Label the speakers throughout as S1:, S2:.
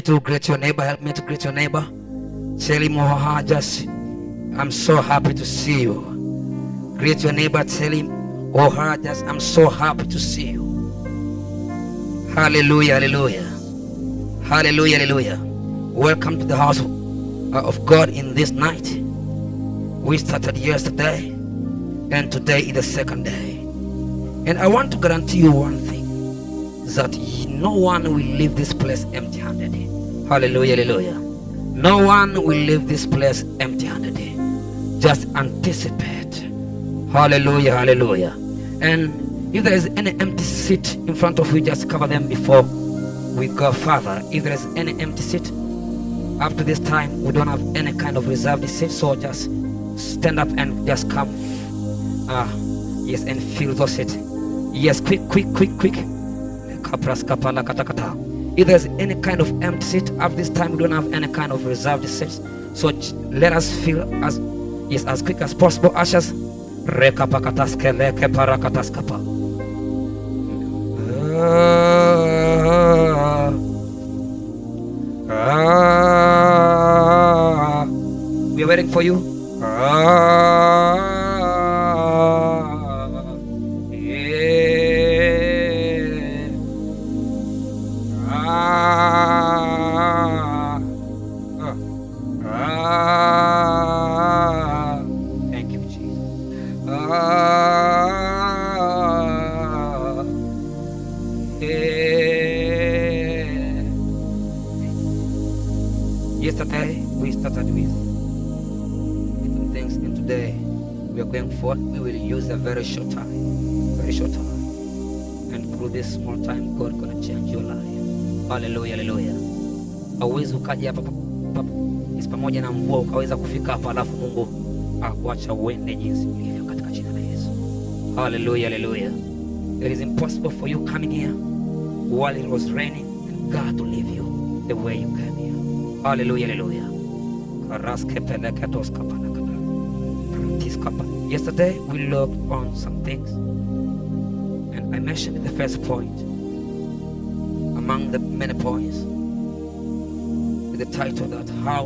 S1: to greet your neighbor. Help me to greet your neighbor. Tell him or her, just, I'm so happy to see you. Greet your neighbor. Tell him or her, just, I'm so happy to see you. Hallelujah, hallelujah. Hallelujah, hallelujah. Welcome to the house of God in this night. We started yesterday, and today is the second day. And I want to guarantee you one thing, that no one will leave this place empty-handed. Hallelujah, hallelujah. No one will leave this place empty-handed. Just anticipate. Hallelujah, hallelujah. And if there is any empty seat in front of you, just cover them before we go further. If there is any empty seat after this time, we don't have any kind of reserved seat, so just stand up and just come. Yes, and fill those seats. Yes, quick. If there's any kind of empty seat after this time, we don't have any kind of reserved seats, so let us fill as quick as possible. Ushers, we are waiting for you. Thank you, Jesus. Yesterday we started with different things, and today we are going forward. We will use a very short time, and through this small time, God gonna change your life. Hallelujah, hallelujah. Hauwezi ukaja hapa pamoja na mvua ukaweza kufika hapa alafu Mungu akuacha uende jinsi ulivyo katika jina la Yesu. Hallelujah, hallelujah. It is impossible for you coming here while it was raining and God to leave you the way you came here. Hallelujah, hallelujah. Yesterday we looked on some things, and I mentioned the first point among the many points, with the title that how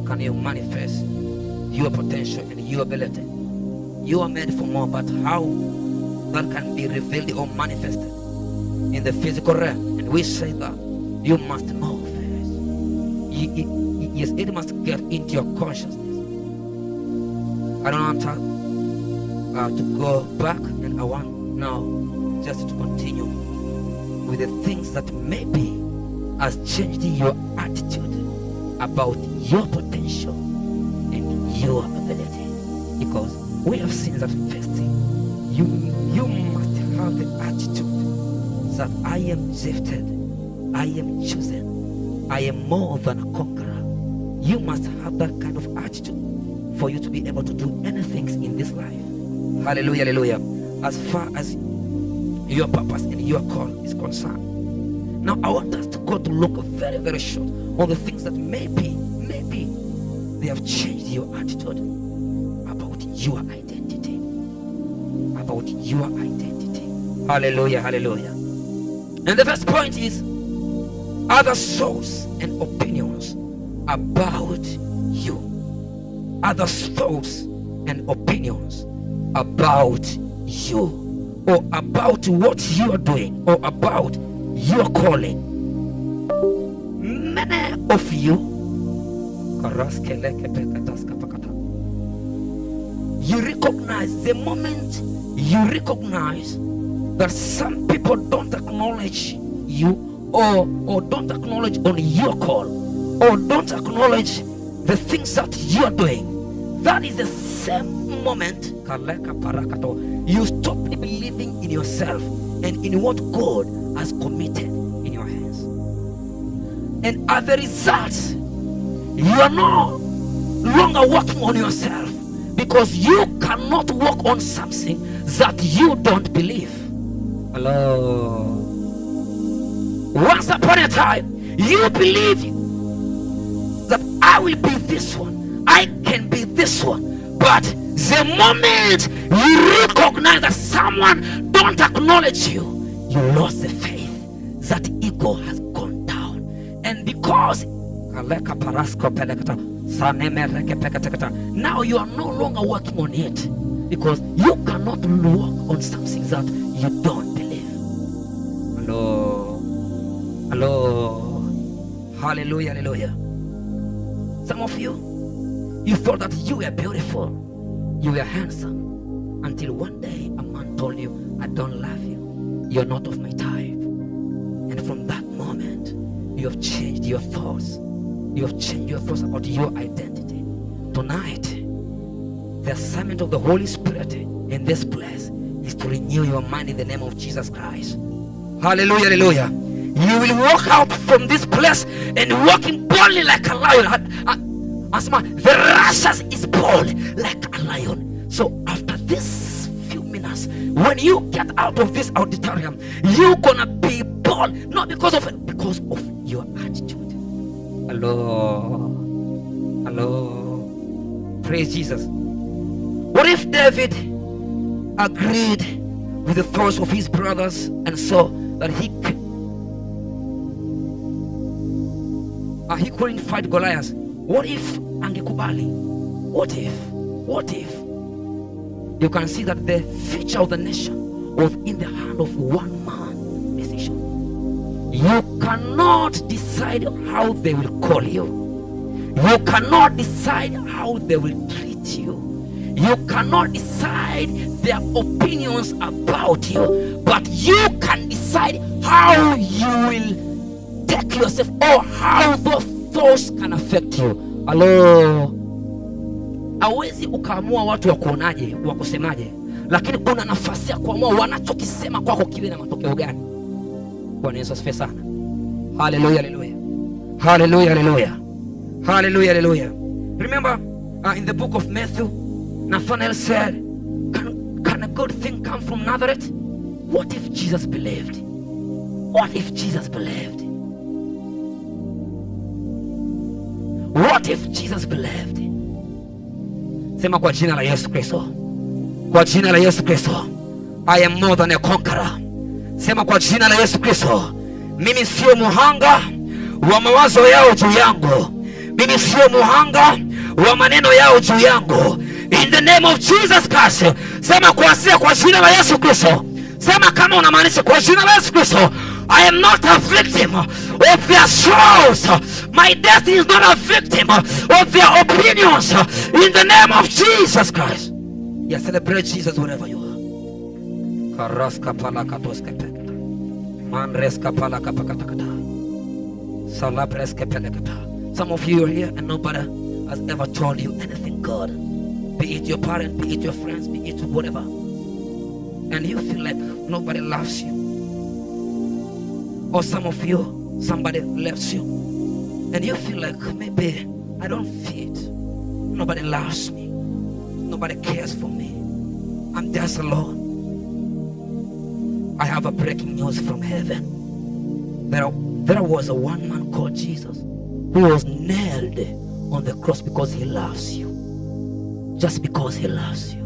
S1: can you manifest your potential and your ability. You are made for more, but how that can be revealed or manifested in the physical realm. And we say that you must know first. Yes, it must get into your consciousness. I don't want to go back, and I want now just to continue with the things that maybe has changed your attitude about your potential and your ability. Because we have seen that first thing, you must have the attitude that I am gifted, I am chosen, I am more than a conqueror. You must have that kind of attitude for you to be able to do anything in this life. Hallelujah, hallelujah. As far as your purpose and your call is concerned. Now I want us to go to look very, very short on the things that maybe they have changed your attitude about your identity. About your identity. Hallelujah, hallelujah. And the first point is other thoughts and opinions about you. Other thoughts and opinions about you, or about what you are doing, or about your calling. Many of you, recognize the moment you recognize that some people don't acknowledge you, or don't acknowledge on your call, or don't acknowledge the things that you are doing. That is the same moment you stop believing in yourself and in what God has committed in your hands. And as a result, you are no longer working on yourself, because you cannot work on something that you don't believe. Hello. Once upon a time, you believe that I will be this one, I can be this one. But the moment you recognize that someone don't acknowledge you, you lost the faith. That ego has gone down. And because because now you are no longer working on it, because you cannot work on something that you don't believe. Hello. Hallelujah, hallelujah. Some of you thought that you were beautiful, you were handsome, until one day a man told you, I don't love you, you're not of my type. And from that moment, you have changed your thoughts. You have changed your thoughts about your identity. Tonight, the assignment of the Holy Spirit in this place is to renew your mind in the name of Jesus Christ. Hallelujah, hallelujah. You will walk out from this place and walking boldly like a lion. Asma, the righteous is bold like a lion. So after this few minutes, when you get out of this auditorium, you're gonna be bold, not because of it, because of your attitude. Hello. Praise Jesus. What if David agreed with the thoughts of his brothers and saw that he couldn't fight Goliath? What if angekubali? What if? You can see that the future of the nation was in the hand of one man decision. You cannot decide how they will call you. You cannot decide how they will treat you. You cannot decide their opinions about you, but you can decide how you will take yourself or how those thoughts can affect you. Hello. Hawezi ukaamua watu wakuonaje, wakusemaje, lakini una nafasi ya kuamua wanachokisema kwako kiwe na matokeo gani. Bwana Yesu asifiwe sana. Hallelujah, hallelujah. Hallelujah, hallelujah. Hallelujah, hallelujah. Remember in the book of Matthew, Nathanael said, can a good thing come from Nazareth? What if Jesus believed? What if Jesus believed? What if Jesus believed? Sema kwa jina la Yesu Kristo. Kwa jina la Yesu Kristo. I am more than a conqueror. Sema kwa jina la Yesu Kristo. Mimi sio muhanga wa mawazo yao juu yangu. Mimi sio muhanga wa maneno yao juu yangu. In the name of Jesus Christ. Sema kwa jina la Yesu Kristo. Sema kama unamaanisha kwa jina la Yesu Kristo. I am not a victim of their souls. My destiny is not a victim of their opinions. In the name of Jesus Christ. Yeah, celebrate Jesus wherever you are. Karaska pala katoska pekata. Manreska pala kapakatakata. Salabreska pelekata. Some of you are here and nobody has ever told you anything good. Be it your parent, be it your friends, be it whatever. And you feel like nobody loves you. Or some of you, somebody left you. And you feel like maybe I don't fit. Nobody loves me. Nobody cares for me. I'm just alone. I have a breaking news from heaven. There was a one man called Jesus who was nailed on the cross because he loves you. Just because he loves you.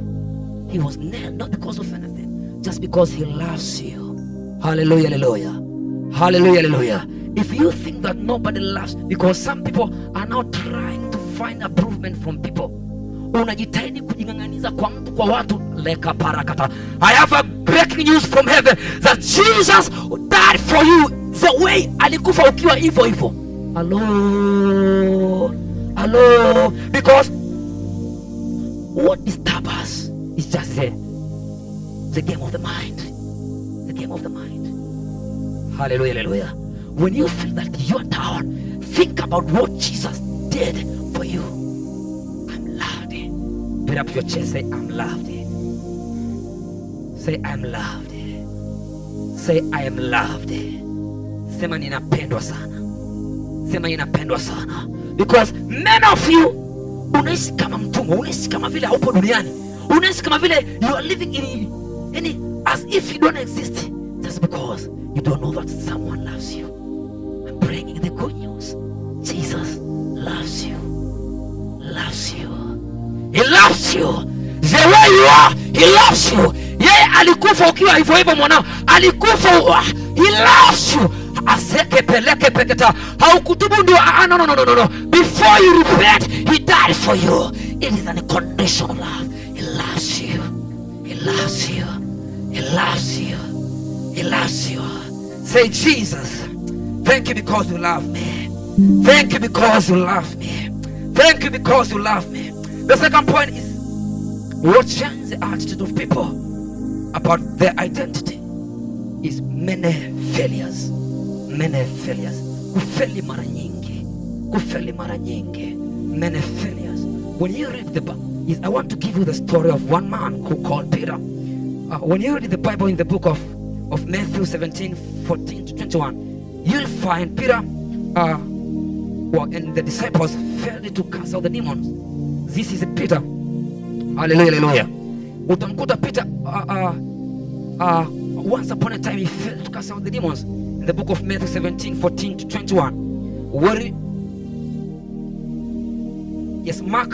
S1: He was nailed not because of anything. Just because he loves you. Hallelujah, hallelujah. Hallelujah, hallelujah. If you think that nobody loves, because some people are now trying to find improvement from people. Unajitahidi kujinganganiza kwa mtu, kwa watu, leka parakata. I have a breaking news from heaven that Jesus died for you the way alikufa ukiwa hivyo hivyo. Hello. Because what disturbs us is just the game of the mind. The game of the mind. Hallelujah, hallelujah. When you feel that you're down, think about what Jesus did for you. I'm loved. Put up your chest, say I'm loved. Say I'm loved. Say I am loved. Sema ninapendwa sana. Sema ninapendwa sana. Because many of you unaishi kama mtumwa, unaishi kama vile haupo duniani. Unaishi kama vile you are living in as if you don't exist, just because you don't know that someone loves you. I'm bringing the good news. Jesus loves you. Loves you. He loves you. The way you are, he loves you. Yeye alikufa ukiwa hivyo hivyo mwanao. Alikufa. He loves you. aseke peleke peketa. Haukutubu ndio no. Before you repent, he died for you. It is an unconditional love. He loves you. He loves you. He loves you. He loves you. Say, Jesus, thank you because you love me. Thank you because you love me. Thank you because you love me. The second point is, what changes the attitude of people about their identity is many failures. Many failures. Kufeli mara nyingi. Kufeli mara nyingi. Many failures. When you read the Bible, I want to give you the story of one man who called Peter. When you read the Bible in the book of Matthew 17:14-21, you'll find Peter and the disciples failed to cast out the demons. This is Peter. Hallelujah, hallelujah. Utamkuta Peter once upon a time he failed to cast out the demons. In the book of Matthew 17:14-21. Mark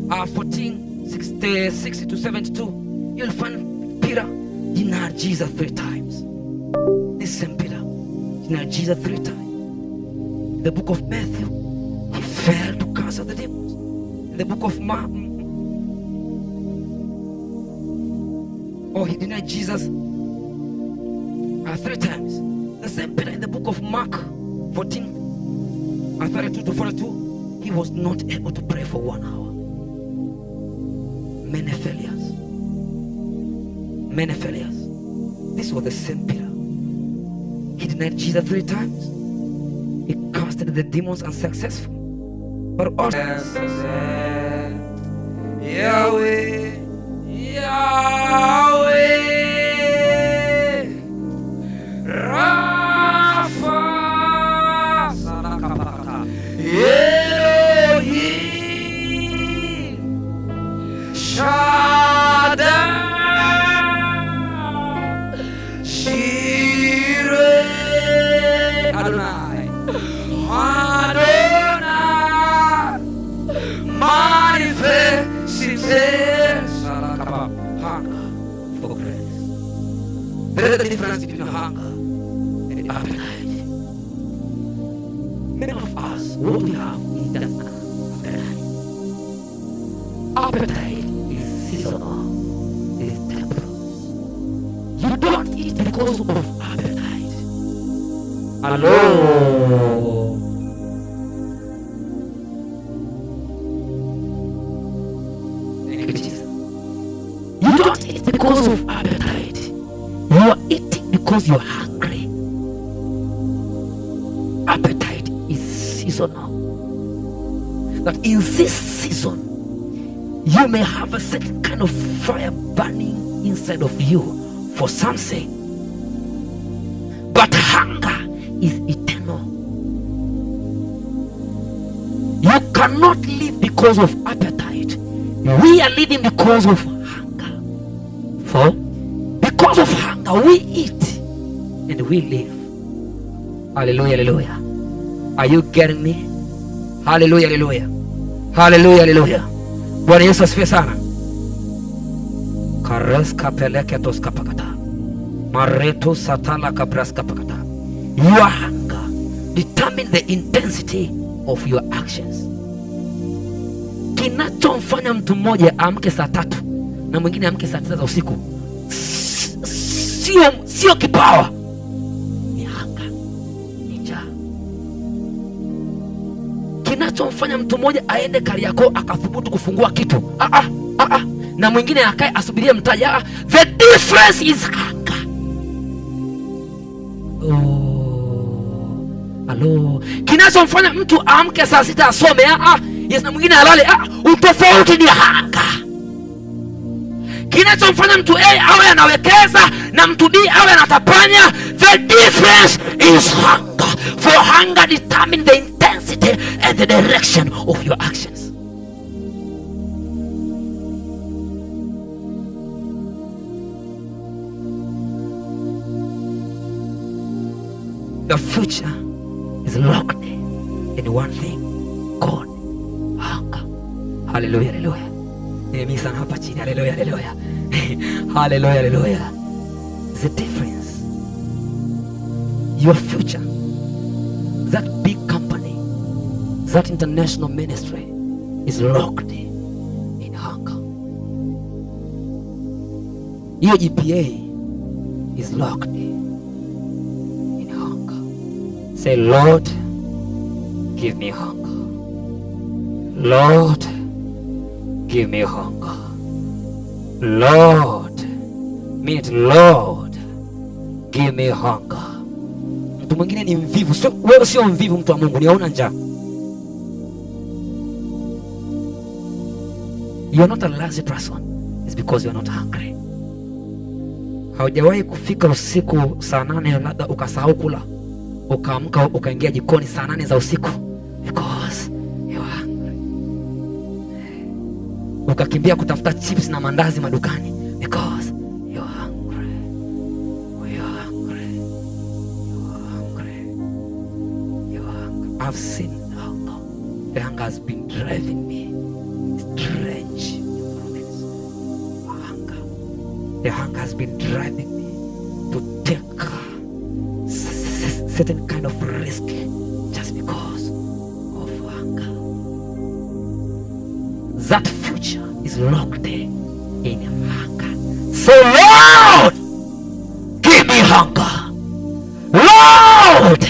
S1: 14:60-72. You'll find Peter denied Jesus 3 times. This same Peter denied Jesus 3 times. In the book of Matthew, he failed to cast out the demons. In the book of Mark, he denied Jesus 3 times. The same Peter in the book of Mark 14:32-42, he was not able to pray for 1 hour. Many failures. Many failures. This was the same Peter. He denied Jesus 3 times. He casted the demons unsuccessful. But also Yahweh, Yahweh, Rapha, Elohim, Shaddai, Shireh, Adonai, manifest himself. Hunger for grace. There is a difference between hunger and appetite. Many of us, what we have is just appetite. Appetite is seasonal, is temporal. You don't eat because of appetite. Hello. You don't eat because of appetite. You are eating because you're hungry. Appetite is seasonal. That in this season, you may have a certain kind of fire burning inside of you for something. But hunger is eternal. You cannot live because of appetite. We are living because of hunger. For because of hunger we eat and we live. Hallelujah, hallelujah. Are you getting me? Hallelujah, hallelujah. Hallelujah, hallelujah. Bwana Yesu asifiwe sana. Kareska peleke toska pakata. Mareto satala kabraska pakata. Your hunger determines the intensity of your actions. Kinachomfanya mtu mmoja amke saa 3 na mwingine amke saa 9 za usiku sio kipawa, ni hunger, ni njaa. Kinachomfanya mtu mmoja aende Kariakoo akathubutu kufungua kitu na mwingine akae asubirie mtaja, the difference is hunger. Hello. Kinachomfanya mtu amke saa 6 asome yes, na mwingine alale utofauti ni hunger. Kinachomfanya mtu A awe anawekeza na mtu D awe anatapanya, the difference is hunger. For hunger determines the intensity and the direction of your actions. Your future is locked in one thing, God, hunger. Hallelujah, hallelujah. Mimi sana hapa chini. Hallelujah, hallelujah. Hallelujah, hallelujah. The difference. Your future that big company, that international ministry is locked in hunger. Your GPA is locked in hunger. Say, Lord, give me hunger. Lord, give me hunger. Lord, meet Lord, give me hunger. Mtu mwingine ni mvivu, wewe sio mvivu, mtu wa Mungu, ni hauna njaa. You're not a lazy person, it's because you're not hungry. Haujawahi kufika usiku saa 8 labda ukasahau kula, ukaamka ukaingia jikoni saa 8 za usiku because you're hungry. Ukakimbia kutafuta chips na mandazi madukani because you're hungry. You're hungry. You're hungry. You're hungry. I've seen hunger. The hunger has been driving me. Strange environments. Hunger. The hunger has been driving me to take certain kind of risk just because of hunger. That future is locked in hunger. So Lord, give me hunger. Lord,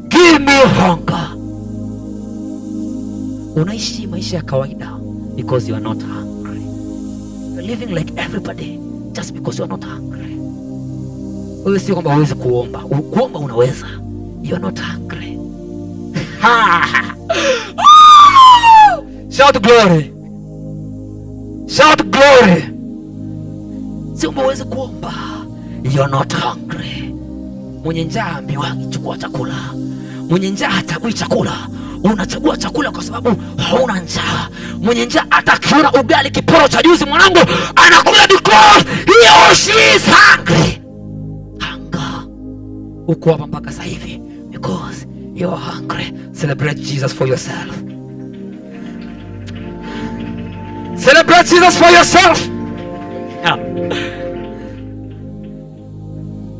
S1: give me hunger. Unaishi maisha ya kawaida because you are not hungry. You're living like everybody just because you are not hungry. Wewe sio kwamba huwezi kuomba. Kuomba unaweza. You are not hungry. Shout glory. Shout glory. Sio kwamba huwezi kuomba. You are not hungry. Mwenye njaa ambiwagi chukua chakula. Mwenye njaa hachagui chakula. Unachagua chakula kwa sababu hauna njaa. Mwenye njaa hata akiona ugali kiporo cha juzi mwanangu anakula because he or she is hungry. Hunger. Uko hapa mpaka sasa hivi because you are hungry. Celebrate Jesus for yourself. Celebrate Jesus for yourself. Yeah.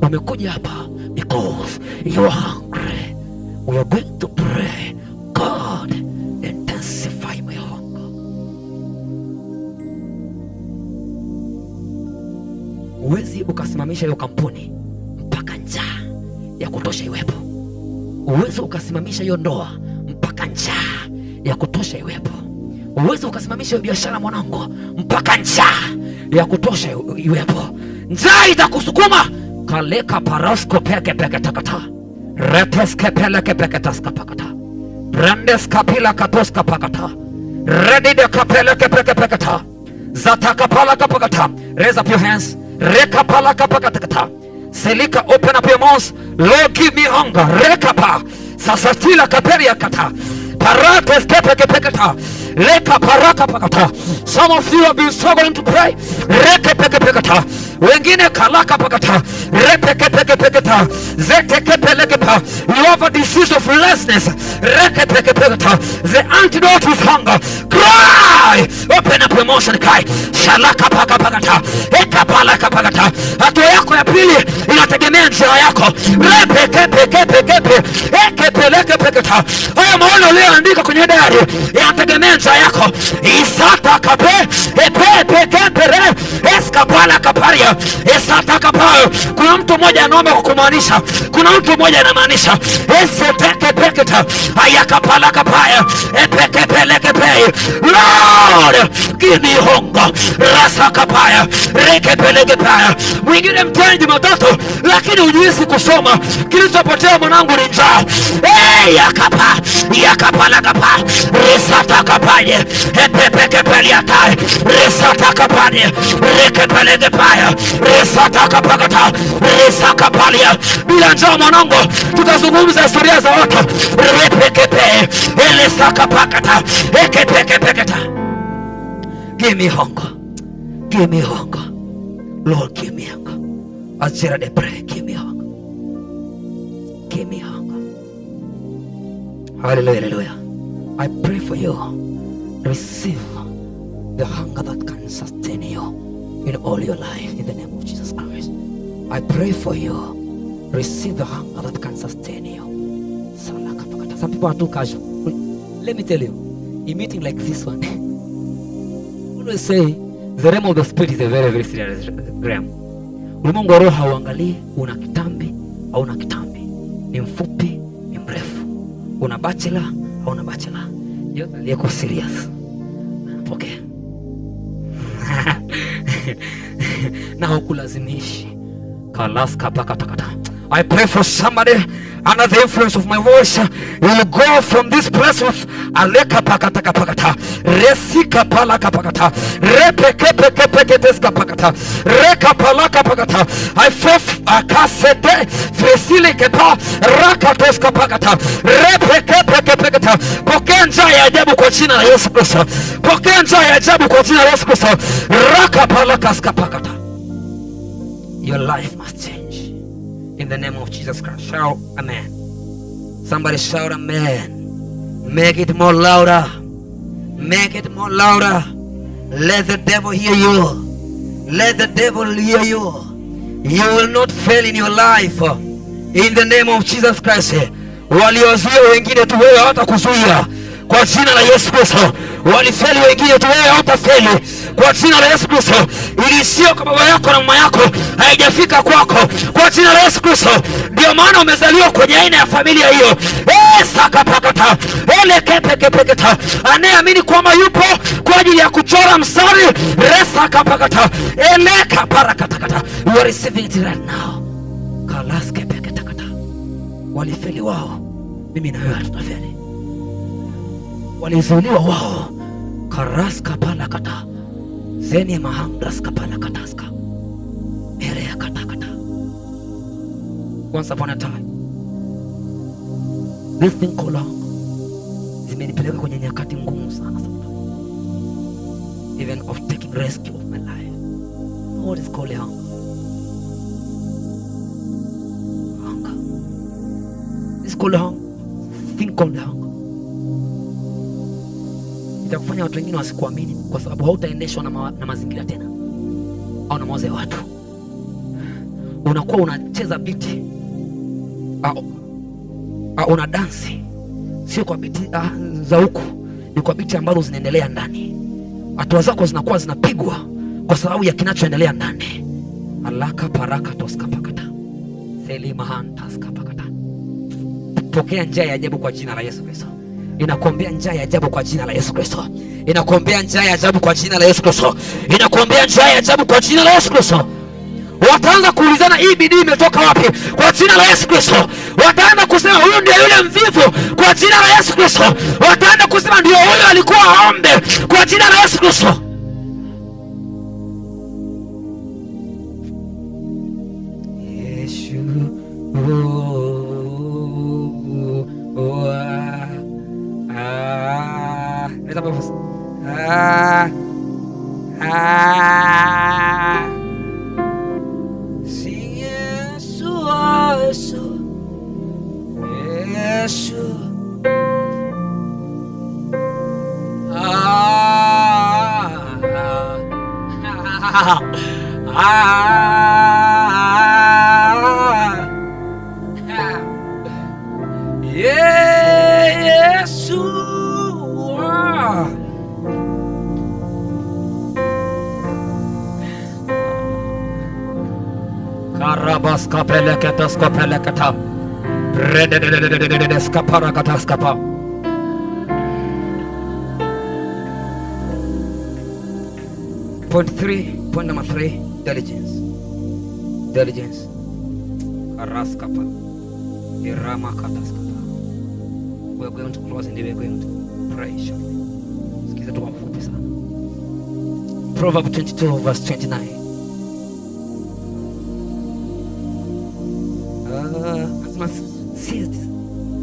S1: Umekuja hapa because you are hungry. We are going to pray. God, intensify my hunger. Uwezi ukasimamisha hiyo kampuni mpaka njaa ya kutosha iwepo. Uwezi ukasimamisha hiyo ndoa mpaka njaa ya kutosha iwepo. Uwezi ukasimamisha hiyo biashara mwanangu mpaka njaa ya kutosha iwepo. Njaa itakusukuma kaleka parasko peke takata. Reteske peleke peke taskapakata. Brandes kapila katoska pakata. Ready de kapele kepekata. Zataka pala kapakata. Raise up your hands. Reka pala kapakata. Selika, open up your mouth. Lord, give me hunger. Reka pa. Sasatila kaperia kata. Parates kepekata. Leka paraka pakata. Some of you have been struggling to pray. Reke pekata. Wengine kalaka pakata. Repeke pekata. Zete kepelekata. You have a disease of lessness. Reke pekata. The antidote is hunger. Cry. Open up emotion. Cry. Shalaka pakata. Eka palaka pakata. Hatua yako ya pili inategemea njia yako. Repeke ekepeleke pekata. Haya maono uliyoandika kwenye diary yanategemea njia yako. Isata kape epepekepere eskapala kaparia esata kapayo. Kuna mtu mmoja anaomba kukumaanisha. Kuna mtu mmoja anamaanisha eseteke peketa ayakapala kapaya epekepeleke pay. Lord, give me hunger. Rasa kapaya rekepeleke paya. Mwingine mtani Jumatatu lakini hujisi kusoma. Kilichopotea mwanangu ni njaa. Yakapala kapa resata kapaye epepeke peliatai resata kapaye rekepeleke paya resata kapakata resaka palia. Bila njaa mwanangu tutazungumza historia za watu repekepe elesaka pakata ekepekepeketa. Give me hunger. Give me hunger. Lord, give me hunger. As Gerard pray, give me hunger. Give me hunger. Hallelujah, hallelujah. I pray for you. Receive the hunger that can sustain you in all your life in the name of Jesus Christ. I pray for you. Receive the hunger that can sustain you.
S2: Some people are too casual. Let me tell you, a meeting like this one, always say the realm of the spirit is a very, very serious realm. Ulimwengu wa roho hauangalii una kitambi au una kitambi, ni mfupi, ni mrefu, una bachelor au una bachelor, yote yako serious. Okay. Na hukulazimishi. Kalaska pakatakata. I pray for somebody under the influence of my voice. You will go from this place with aleka pakataka pakata, resika palaka pakata, repekepekepeketeska pakata, reka palaka pakata. I pray akasete fresili kepa rakatoska pakata, repekepekepeketa. Pokea njaa ya ajabu kwa jina la Yesu Kristo. Pokea njaa ya ajabu kwa jina la Yesu Kristo. Raka palaka ska pakata. Your life must change. In the name of Jesus Christ. Shout amen. Somebody shout amen. Make it more louder. Make it more louder. Let the devil hear you. Let the devil hear you. You will not fail in your life. In the name of Jesus Christ. Waliozuia wengine tu, wewe hawatakuzuia. Kwa jina la Yesu Kristo. Walifeli wengine tu, wewe hutafeli. Kwa jina la Yesu Kristo. Ili sio kwa baba yako na mama yako haijafika kwako. Kwa jina la Yesu Kristo. Ndio maana umezaliwa kwenye aina ya familia hiyo. Saka pakata. Ele kepekepeketa. Anayeamini kwamba yupo kwa ajili ya kuchora mstari. Resa kapakata. Ele kaparakatakata. You are receiving it right now. Kalaske peketakata. Walifeli wao. Mimi na wewe tutafeli. Walizuiliwa wao. Karaska palakata. Zeni mahamdaska palakataska. Merea katakata. Once upon a time, this thing called hunger zimenipeleka kwenye nyakati ngumu sana sometimes. Even of taking rescue of my life. What is called hunger? Hunger. This called hunger. Thing called hunger. Itakufanya watu wengine wasikuamini kwa sababu hautaendeshwa na mazingira tena au na mawazo ya watu. Unakuwa unacheza biti una dansi, sio kwa biti za huku, ni kwa biti ambazo zinaendelea ndani. Hatua zako zinakuwa zinapigwa kwa sababu ya kinachoendelea ndani. Alaka paraka toska pakata. Seli mahantaska pakata. Pokea njaa ya ajabu kwa jina la Yesu Kristo. Inakuombea njaa ya ajabu kwa jina la Yesu Kristo. Inakuombea njaa ya ajabu kwa jina la Yesu Kristo. Inakuombea njaa ya ajabu kwa jina la Yesu Kristo. Wataanza kuulizana hii bidii imetoka wapi? Kwa jina la Yesu Kristo. Wataanza kusema huyu ndiye yule mvivu kwa jina la Yesu Kristo. Wataanza kusema ndio huyu alikuwa aombe kwa jina la Yesu Kristo. Yesu. Sing Yesu, Yesu, Yesu. Yesu. Karabaska peleketaska peleketa. Redededededededeska parakataska pa. Point number 3, diligence. Diligence. Karaska pa. Irama kataska pa. We're going to close and we're going to pray shortly. Sikiza tu kwa mfupi sana. Proverbs 22 verse 29.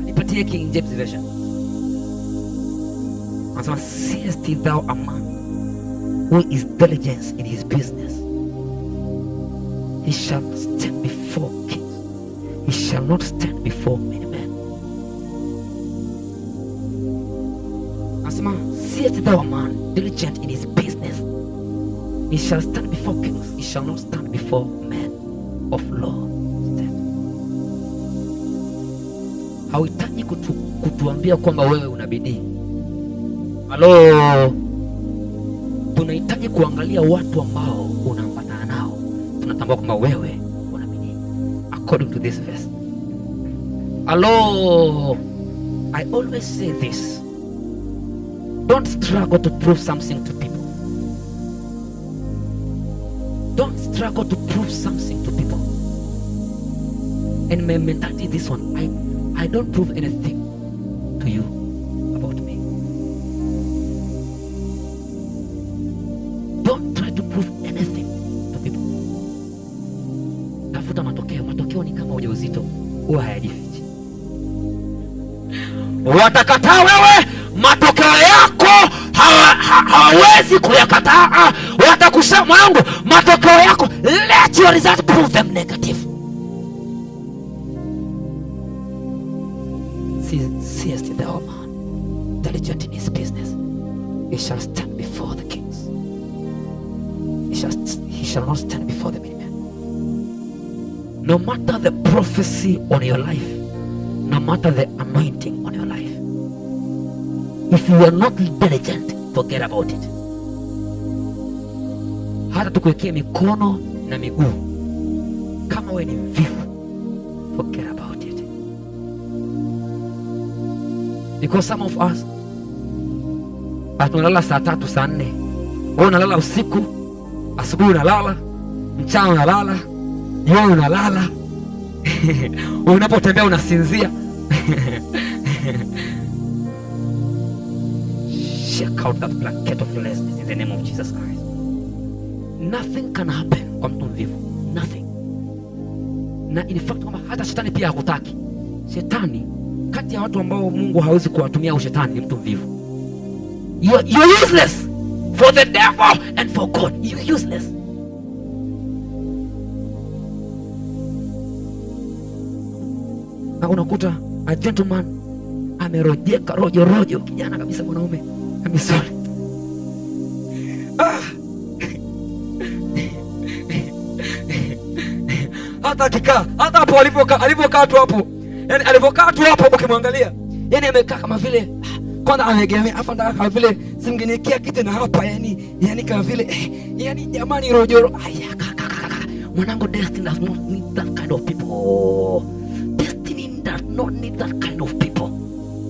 S2: Nipatie King James version. Anasema, seest thou a man who is diligent in his business? He shall stand before kings. He shall not stand before many men. Anasema, seest thou a man diligent in his business? He shall stand before kings. He shall not stand before men of law. Hauhitaji kutuambia kwamba wewe una bidii. Halo, tunahitaji kuangalia watu ambao unaambatana nao, tunatambua kwamba wewe una bidii according to this verse. Hello, I always say this. Don't struggle to prove something to people. Don't struggle to prove something to people. And my mentality, this one, I don't prove anything to you about me. Don't try to prove anything to people. Tafuta matokeo. Matokeo ni kama ujauzito, huwa hayajifichi. Watakataa wewe, matokeo yako hawawezi kuyakataa. Watakusema mwanangu, matokeo yako, let your result prove them negative. Seest the old man, diligent in his business, he shall stand before the kings. He shall not stand before the mighty men. No matter the prophecy on your life, no matter the anointing on your life, if you are not diligent, forget about it. Hata tukuwekea mikono na miguu, kama wewe ni mvivu, forget about it. Because some of us tunalala saa 3 saa 4. Wewe unalala usiku, asubuhi unalala, mchana unalala, jioni unalala. Unapotembea unasinzia. Shake out that blanket of laziness in the name of Jesus Christ. Nothing can happen kwa mtu mvivu. Nothing. Na in fact kwamba hata shetani pia hakutaki. Shetani, kati ya watu ambao Mungu hawezi kuwatumia au shetani, ni mtu mvivu. You're useless for the devil and for God. You're useless. Na unakuta a gentleman amerojeka rojo, kijana kabisa, mwanaume amisoli. Hata akikaa, hata hapo alipokaa tu hapo, yani alipokaa tu hapo ukimwangalia, yani amekaa kama vile kwanza amegemea afa ndaka kama vile simgenikia kitu na hapa, yani kama vile yani jamani rojo. Mwanangu, destiny does not need that kind of people. Destiny does not need that kind of people.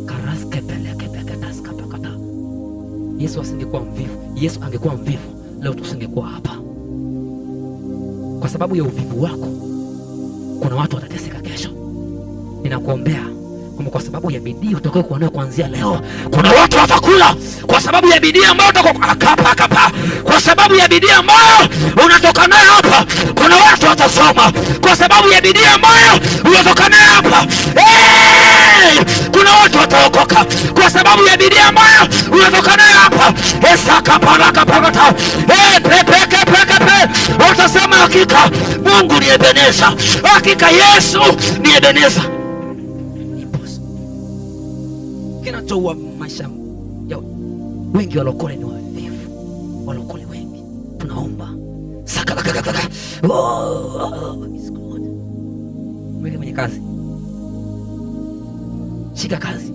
S2: Karaske peleke taska pakata. Yesu asingekuwa mvivu. Yesu angekuwa mvivu, leo tusingekuwa hapa. Kwa sababu ya uvivu wako, kuna watu watateseka kesho. Ninakuombea kwa sababu ya bidii utakayokuwa nayo kuanzia leo, kuna watu watakula kwa sababu ya bidii ambayo akapa. Kwa sababu ya bidii ambayo unatoka nayo hapa, kuna watu watasoma kwa sababu ya bidii ambayo unatoka nayo hapa. Kuna watu wataokoka kwa sababu ya bidii ambayo unatoka nayo hapa. Esaka paraka pakata. Pepe. Watasema hakika Mungu ni Ebeneza. Hakika Yesu ni Ebeneza. Kinachoua maisha ya wengi walokole ni wavivu. Walokole wengi tunaomba sakalakakaka. Mweke mwenye kazi, shika kazi,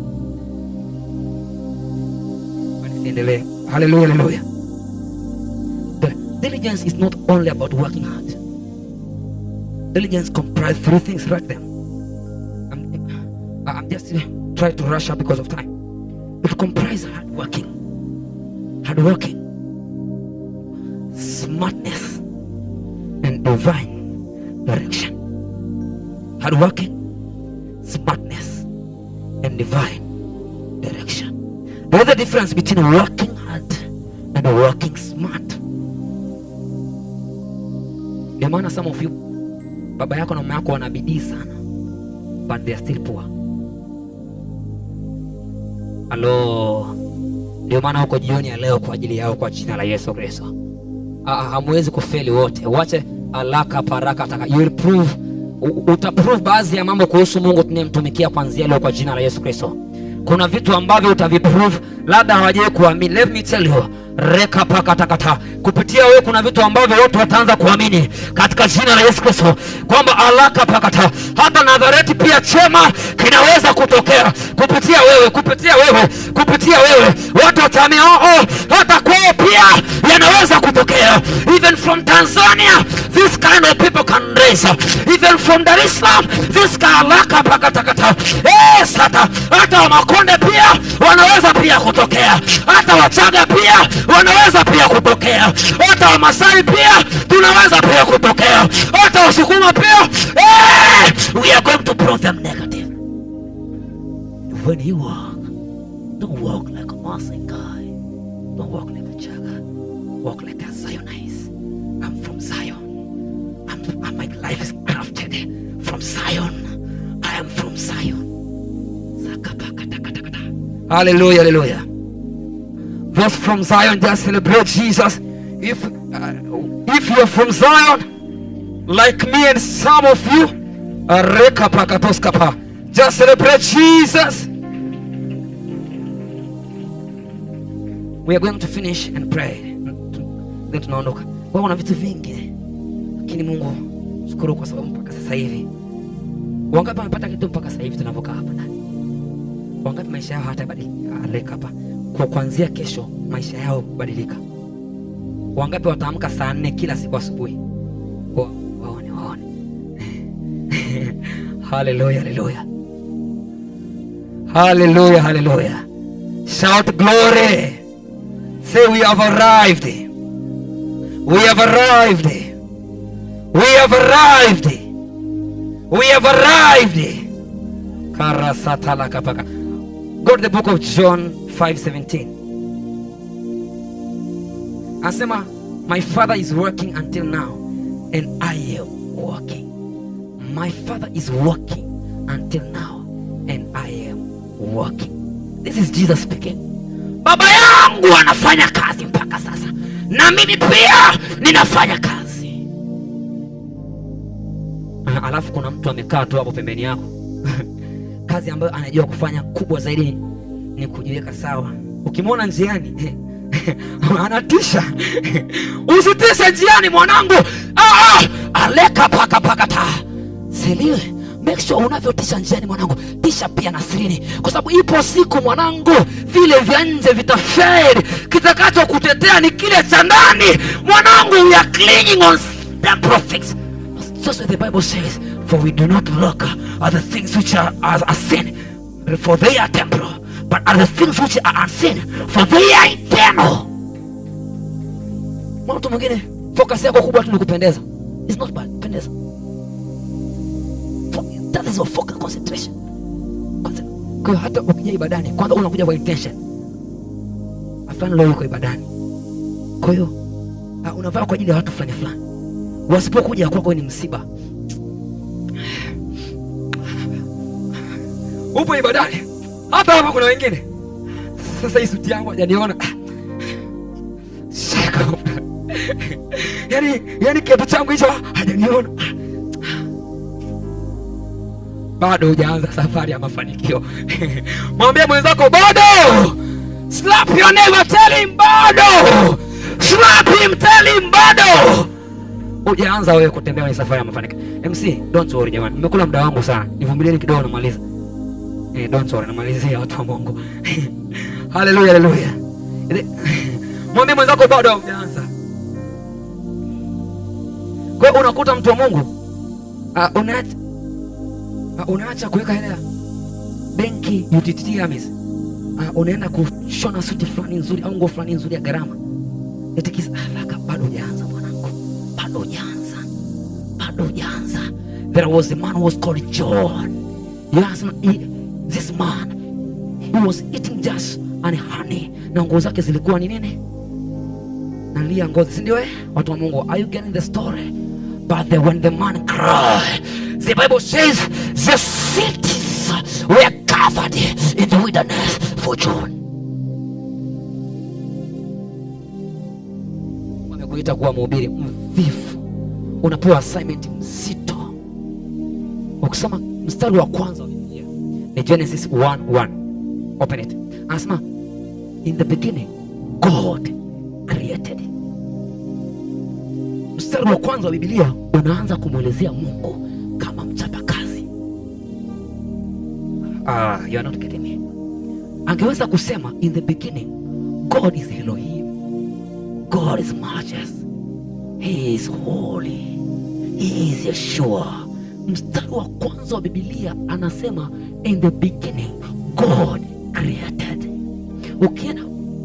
S2: endelee. Hallelujah. The diligence is not only about working hard. Diligence comprises 3 things right there. I'm just try to rush up because of time. It comprises hard working, smartness, and divine direction. Hard working, smartness, and divine direction. There's a difference between working hard and working smart. Ndio maana some of you, baba yako na mama yako wana bidii sana, but they are still poor. Halo, ndio maana uko jioni ya leo kwa ajili yao, kwa jina la Yesu Kristo. Hamwezi kufeli wote. Wache alaka paraka taka. You will prove, utaprove baadhi ya mambo kuhusu Mungu tunayemtumikia kuanzia leo kwa jina la Yesu Kristo. Kuna vitu ambavyo utaviprove, labda hawajui kuamini. Let me tell you, Reka pakatakata. Kupitia wewe kuna vitu ambavyo watu wataanza kuamini katika jina la Yesu Kristo, kwamba alaka pakata, hata Nazareti pia chema kinaweza kutokea kupitia wewe, kupitia wewe, kupitia wewe. Watu wataamini hata kwao pia yanaweza kutokea. Even from Tanzania this kind of people can raise. Even from Dar es Salaam this kind alaka pakatakata. Hata Wamakonde pia wanaweza pia kutokea, hata Wachaga pia wanaweza pia kutokea, hata Wamasai pia tunaweza pia kutokea, hata Wasukuma pia. We are going to prove them negative. When you walk, don't walk like a Maasai guy, don't walk like a Chaga, walk like a Zionist. I'm from Zion. My life is crafted from Zion. I am from Zion. Hallelujah, hallelujah. Those from Zion, just celebrate Jesus. If you're from Zion, like me and some of you, just celebrate Jesus. We are going to finish and pray. Then tunaondoka. Wewe una vitu vingi, lakini Mungu shukuru kwa sababu mpaka sasa hivi wangapi wamepata kitu mpaka sasa hivi tunavokaa hapa ndani? Wangapi maisha yao hayatabadilika hapa? Kwa kuanzia kesho maisha yao badilika. Wangapi wataamka saa 4 kila siku asubuhi? Waone. Hallelujah, hallelujah. Hallelujah, hallelujah. Shout glory. Say we have arrived. We have arrived. We have arrived. We have arrived. Karasatala kapaka. Go to the book of John 5:17. Asema, my Father is working until now and I am working. My Father is working until now and I am working. This is Jesus speaking. Baba yangu anafanya kazi mpaka sasa, na mimi pia ninafanya kazi. Alafu kuna mtu amekaa tu hapo pembeni yako kazi ambayo anajua kufanya kubwa zaidi ni kujiweka sawa. Ukimwona njiani anatisha. Usitishe njiani mwanangu. Aleka pakata. Seliwe, make sure unavyotisha njiani mwanangu, tisha pia na sirini, kwa sababu ipo siku mwanangu vile vya nje vitafade. Kitakacho kutetea ni kile cha ndani mwanangu. We are clinging on the prophets. Just what the Bible says, for we do not look at the things which are seen, for they are temporal, but at the things which are unseen, for they are eternal. Mtu mwingine focus yako kubwa tu ni kupendeza. It's not bad, pendeza. That is your focus, concentration. Kwa hata ukija ibadani, kwanza unakuja kwa intention. Afanye leo uko ibadani. Kwa hiyo unavaa kwa ajili ya watu fulani fulani. Wasipokuja kwako ni msiba. Upo ibadani. Hata hapa kuna wengine. Sasa hii suti yangu hajaniona. Shaka. Yaani kiatu changu hicho hajaniona. Bado hujaanza safari ya mafanikio. Mwambie mwenzako bado. Slap your neighbor, tell him bado. Slap him, tell him bado. Hujaanza wewe kutembea kwenye safari ya mafanikio. MC, don't worry jamani. Nimekula muda wangu sana. Nivumilieni kidogo namaliza. Don't worry, namalizia watu wa Mungu. Hallelujah, hallelujah. Mwambie mwenzako bado hujaanza. Kwa hiyo unakuta mtu wa Mungu unaacha kuweka hela benki UTT AMIS, unaenda kushona suti fulani nzuri au nguo fulani nzuri ya gharama. Etikisa bado hujaanza mwanangu. Bado hujaanza. There was a man who was called John. Yes, this man, he was eating just and honey. Na nguo zake zilikuwa ni nini? Nalia ngozi, si ndio? Watu wa Mungu, are you getting the story? But when the man cried, the Bible says the cities were covered in the wilderness for John. Wamekuita kuwa mhubiri mvivu. Unapewa assignment mzito. Ukisoma mstari wa kwanza wa Biblia ni Genesis 1:1. Open it. Anasema, in the beginning God mstari wa kwanza wa Biblia unaanza kumwelezea Mungu kama mchapakazi. You are not getting me. Angeweza kusema in the beginning God is Elohim, God is majesty, He is holy, He is Yeshua. Mstari wa kwanza wa Biblia anasema in the beginning God created. Ukienda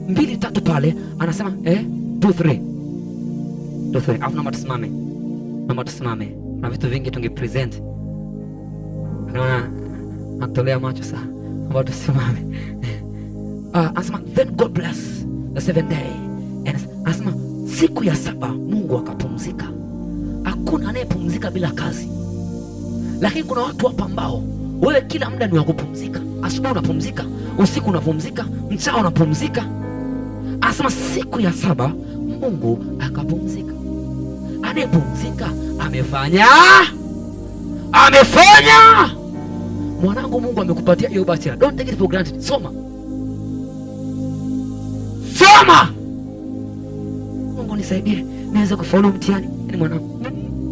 S2: 2-3 pale anasema 2-3 afu naomba tusimame na vitu vingi tungepresent. Natolea macho sana, naomba tusimame. Anasema then God bless the 7th day, and anasema siku ya 7 Mungu akapumzika. Hakuna anayepumzika bila kazi, lakini kuna watu hapa ambao wewe kila muda ni wa kupumzika. Asubuhi unapumzika, usiku unapumzika, mchana unapumzika. Anasema siku ya 7 Mungu akapumzika. Anayepumzika amefanya. Mwanangu, Mungu amekupatia hiyo bachela. Don't take it for granted. Soma. Mungu nisaidie niweze kufaulu mtihani. Ni mwanangu,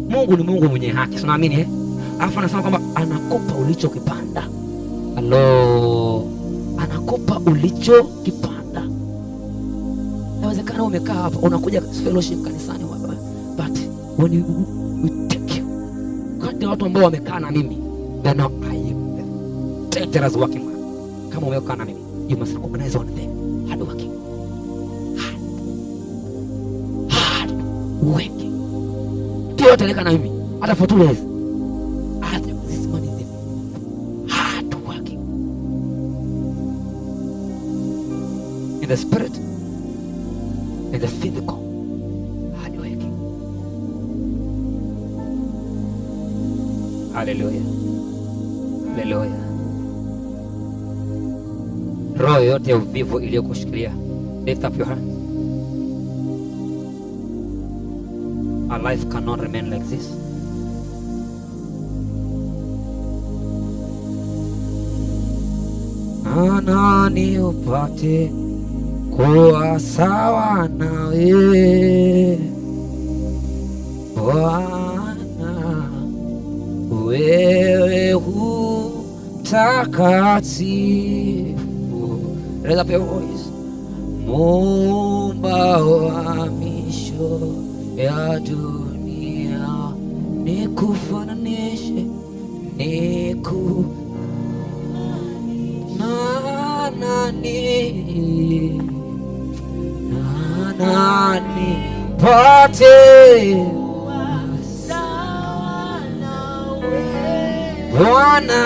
S2: Mungu ni Mungu mwenye haki. Tunaamini Alafu anasema kwamba anakupa ulichokipanda. Anakupa ulichokipanda. Inawezekana umekaa hapa unakuja fellowship kanisani but when we take you, kati watu ambao wamekaa na mimi, then I am the dangerous working man. Kama umekaa na mimi, you must recognize one thing: hard working. Kio yote leka na mimi hata for 2 days. This man is hard working in the spirit, in the physical. Hard working. Hallelujah. Roho yote ya uvivu iliyokushikilia, lift up your hand. Our life cannot remain like this. Nani upate kuwa sawa nawe Bwana, wewe hu takatifu. Raise up your voice. Muumba wa misho ya dunia, nikufananishe nani pate Bwana,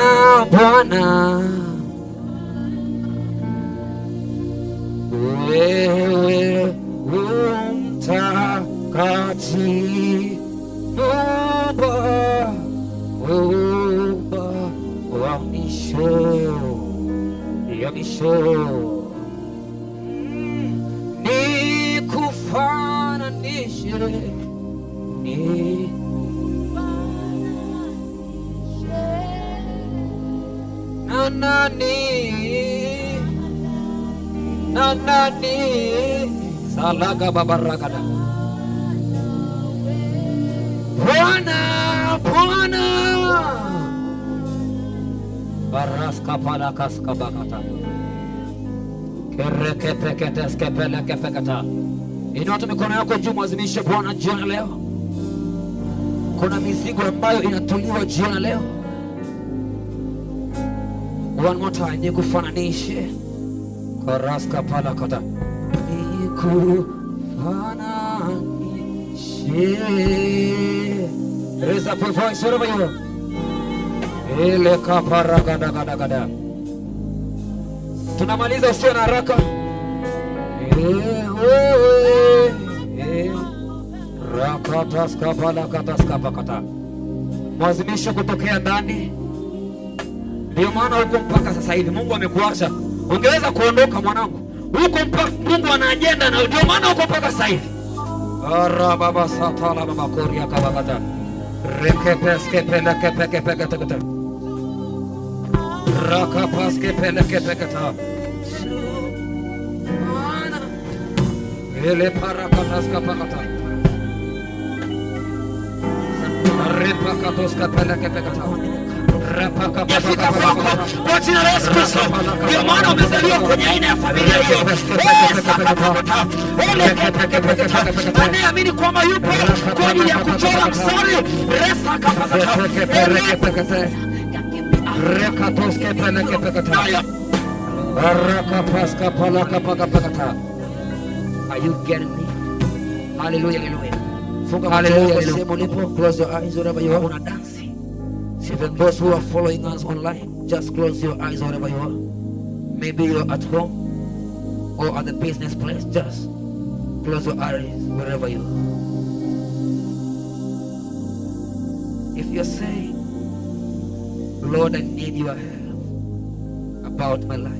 S2: wewe umtakatifu, Muumba wa misho ya misho, nikufananishe na nani salaga babaragada. Bwana baraska pala kaska bakata kerekepeketeskepelekepekata. Inua tu mikono yako juu, mwazimishe Bwana jioni leo. Kuna mizigo ambayo inatuliwa jioni leo. One more time, nikufananishe karaska pala kata, nikufananishe. Raise up your voice wherever you are. Ile kapara gada. Tunamaliza, usio na haraka. Rakataskapalakataskapakata. Mwazimisho kutokea ndani. Ndio maana huko mpaka sasa hivi Mungu amekuacha. Ungeweza kuondoka mwanangu. Huko mpaka Mungu ana agenda, na ndio maana huko mpaka sasa hivi. Arababa satala mama koria kabakata. Rekepeskepelekepekepekata. Rakapaskepelekepekata. Ele parakataskapakata. Yafika kwako kwa jina la Yesu Kristo. Ndio maana umezaliwa kwenye aina ya familia hiyo. Anayeamini kwamba yupo kwa ajili ya kuchora mstari
S1: Are you getting me? Hallelujah, hallelujah. Funga macho yako sehemu ulipo, close your eyes wherever you are. Even those who are following us online, just close your eyes wherever you are. Maybe you're at home or at the business place. Just close your eyes wherever you are. If you're saying, Lord, I need your help about my life,